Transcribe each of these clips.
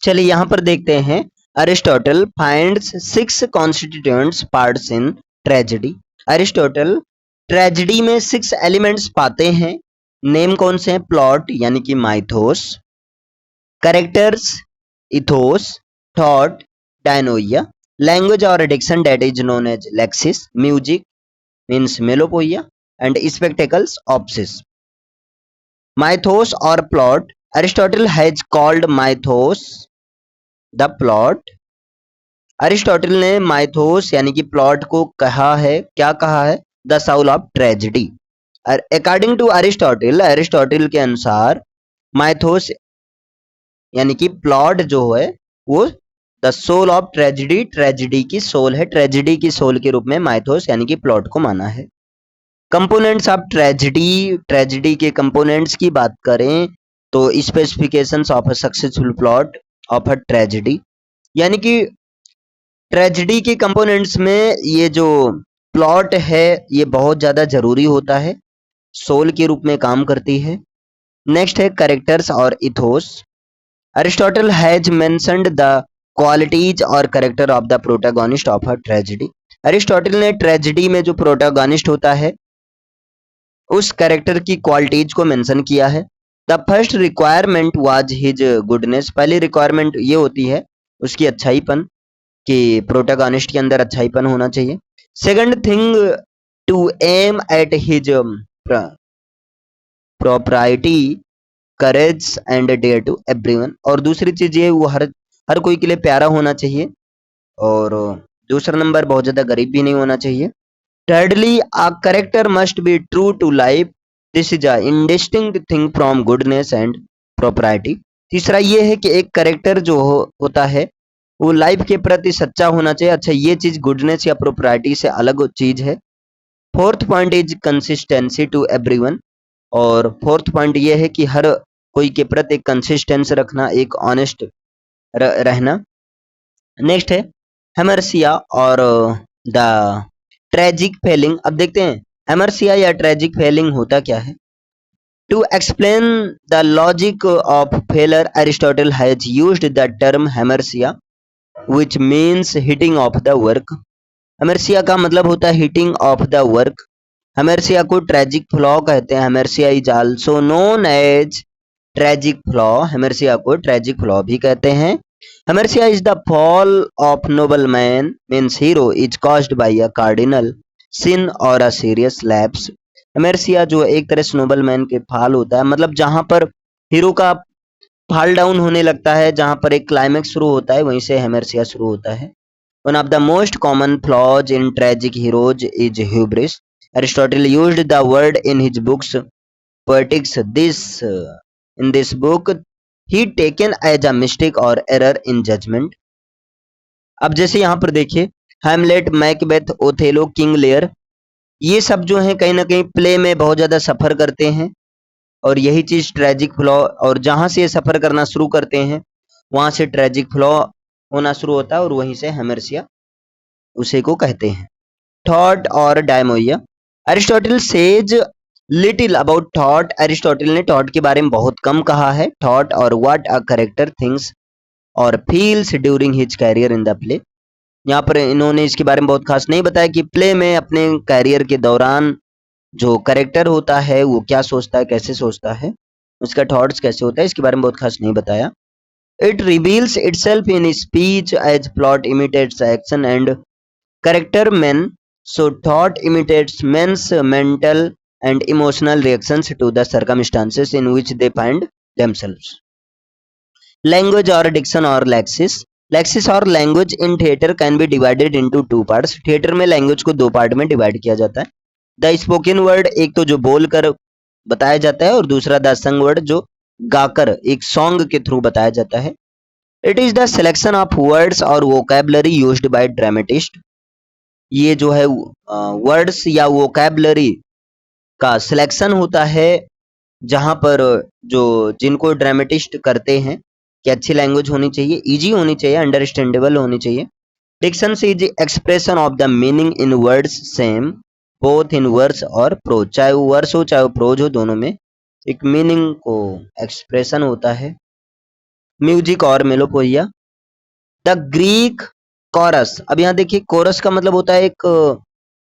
चलिए यहाँ पर देखते हैं। Aristotle finds 6 constituents parts in tragedy. Aristotle tragedy में 6 एलिमेंट्स पाते हैं। नेम कौन से हैं? प्लॉट यानी कि mythos, characters ethos, thought dianoia, language और diction that is known as lexis, music means melopoeia and spectacles opsis. Mythos और plot, Aristotle has called mythos the plot. Aristotle ने माइथोस यानी कि प्लॉट को कहा है, क्या कहा है? The soul of tragedy. According to Aristotle, Aristotle के अनुसार माइथोस यानी कि प्लॉट जो है वो the soul of tragedy, tragedy की सोल है। ट्रेजेडी की सोल के रूप में माइथोस यानी कि प्लॉट को माना है। कंपोनेंट्स ऑफ ट्रेजेडी, ट्रेजेडी के कंपोनेंट्स की बात करें तो specifications of a successful plot of a tragedy, यानी कि ट्रेजेडी के कंपोनेंट्स में ये जो प्लॉट है ये बहुत ज़्यादा जरूरी होता है, सोल के रूप में काम करती है। नेक्स्ट है कैरेक्टर्स और ethos. Aristotle has mentioned the qualities और character of the protagonist of a tragedy. Aristotle ने ट्रेजेडी में जो प्रोटैगोनिस्ट होता है उस कैरेक्टर की क्वालिटीज को मेंशन किया है। The first requirement was his goodness. पहली रिक्वायरमेंट ये होती है उसकी अच्छाईपन, कि प्रोटैगोनिस्ट के अंदर अच्छाईपन होना चाहिए। Second thing, to aim at his property, courage and dare to everyone. और दूसरी चीज ये वो हर कोई के लिए प्यारा होना चाहिए, और दूसरा नंबर बहुत ज्यादा गरीब भी नहीं होना चाहिए। Thirdly, a character must be true to life. This is a indistinct thing from goodness and propriety. तीसरा ये है कि एक कैरेक्टर जो होता है वो लाइफ के प्रति सच्चा होना चाहिए। अच्छा, ये चीज गुडनेस या प्रोप्राइटी से अलग चीज है। Fourth point is consistency to everyone. और फोर्थ पॉइंट ये है कि हर कोई के प्रति एक कंसिस्टेंस रखना, एक ऑनेस्ट रहना। नेक्स्ट है हेमरसिया और द ट्रेजिक फेलिंग। अब देखते हैं हेमरसिया या ट्रेजिक फेलिंग होता क्या है। To explain the logic of failure, Aristotle has used the term hamartia which means hitting of the work. Hamartia का मतलब होता है hitting of the work. Hamartia को ट्रेजिक फ्लॉ कहते हैं। Hamartia is also known as tragic flaw. Hamartia को tragic flaw भी कहते हैं। हेमरसिया is the fall of nobleman, means hero is caused by a cardinal sin or a serious lapse. हेमरसिया जो एक तरह से नोबलमैन के फाल होता है, मतलब जहां पर हीरो का फाल डाउन होने लगता है, जहां पर एक क्लाइमेक्स शुरू होता है वहीं से हेमरसिया शुरू होता है। One of the most common flaws in tragic heroes is hubris. Aristotle used the word in his books Poetics. In this book he taken as a mistake or error in judgment. अब जैसे यहाँ पर देखिए Hamlet, Macbeth, Othello, King Lear, ये सब जो हैं कहीं ना कहीं प्ले में बहुत ज्यादा सफर करते हैं, और यही चीज ट्रेजिक फ्लॉ, और जहां से ये सफर करना शुरू करते हैं वहां से ट्रेजिक फ्लॉ होना शुरू होता है, और वहीं से हेमरसिया उसे को कहते हैं। थॉट और dianoia. Aristotle says little about thought. Aristotle ने थॉट के बारे में बहुत कम कहा है। थॉट और व्हाट अ कैरेक्टर थिंग्स और feels during his career in the play. यहाँ पर इन्होंने इसके बारे में बहुत खास नहीं बताया कि प्ले में अपने कैरियर के दौरान जो कैरेक्टर होता है वो क्या सोचता है, कैसे सोचता है, उसका थॉट्स कैसे होता है, इसके बारे में बहुत खास नहीं बताया। It reveals itself in speech as plot imitates action and character man, so thought imitates men's mental and emotional reactions to the circumstances in which they find themselves. Language or diction or lexis. Lexis और language in theater can be divided into two parts. Theatre में language को दो part में divide किया जाता है। The spoken word, एक तो जो बोलकर बताया जाता है, और दूसरा द संग वर्ड जो गाकर एक सॉन्ग के थ्रू बताया जाता है। It is the selection of words और वोकैबलरी यूज्ड बाय ड्रामेटिस्ट। ये जो है वर्ड्स या वोकैबलरी का सिलेक्शन होता है, जहां पर जो जिनको ड्रामेटिस्ट करते हैं कि अच्छी लैंग्वेज होनी चाहिए, इजी होनी चाहिए, अंडरस्टैंडेबल होनी चाहिए। Diction is expression of the meaning in words same both in verse और प्रोज। चाहे वो वर्स हो चाहे वो प्रोज हो, दोनों में एक मीनिंग को एक्सप्रेशन होता है। म्यूजिक और मेलोपोइया। द ग्रीक कोरस, अब यहाँ देखिए कोरस का मतलब होता है एक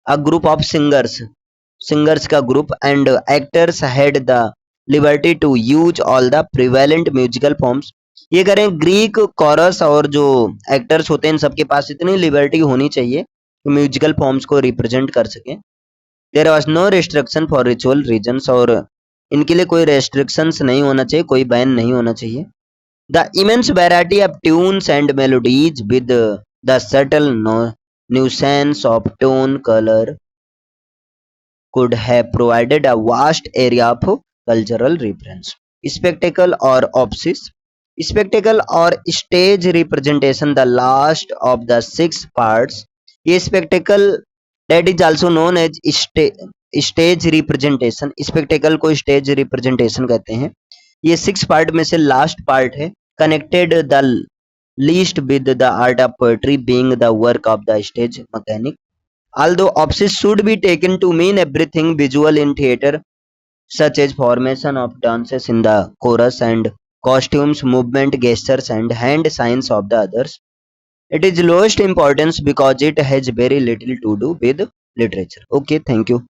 a group of singers, singers का ग्रुप, and actors had the liberty to use all the prevalent musical forms. ये करें ग्रीक कोरस और जो एक्टर्स होते हैं इन सबके पास इतनी लिबर्टी होनी चाहिए कि म्यूजिकल फॉर्म्स को रिप्रेजेंट कर सकें। There was no restriction for ritual reasons, और इनके लिए कोई रेस्ट्रिक्शंस नहीं होना चाहिए, कोई बैन नहीं होना चाहिए। The immense variety of tunes and melodies with the subtle nuisance of tone color could have provided a vast area of cultural reference. Spectacle or obsis. Spectacle or stage representation, the last of the six parts. ये spectacle that is also known as stage representation. spectacle को stage representation कहते हैं। ये 6 part में से last part है। connected the least with the art of poetry being the work of the stage mechanic. Although obsess should be taken to mean everything visual in theatre, such as formation of dances in the chorus and costumes, movement, gestures, and hand signs of the others, it is lowest importance because it has very little to do with literature. Okay, thank you.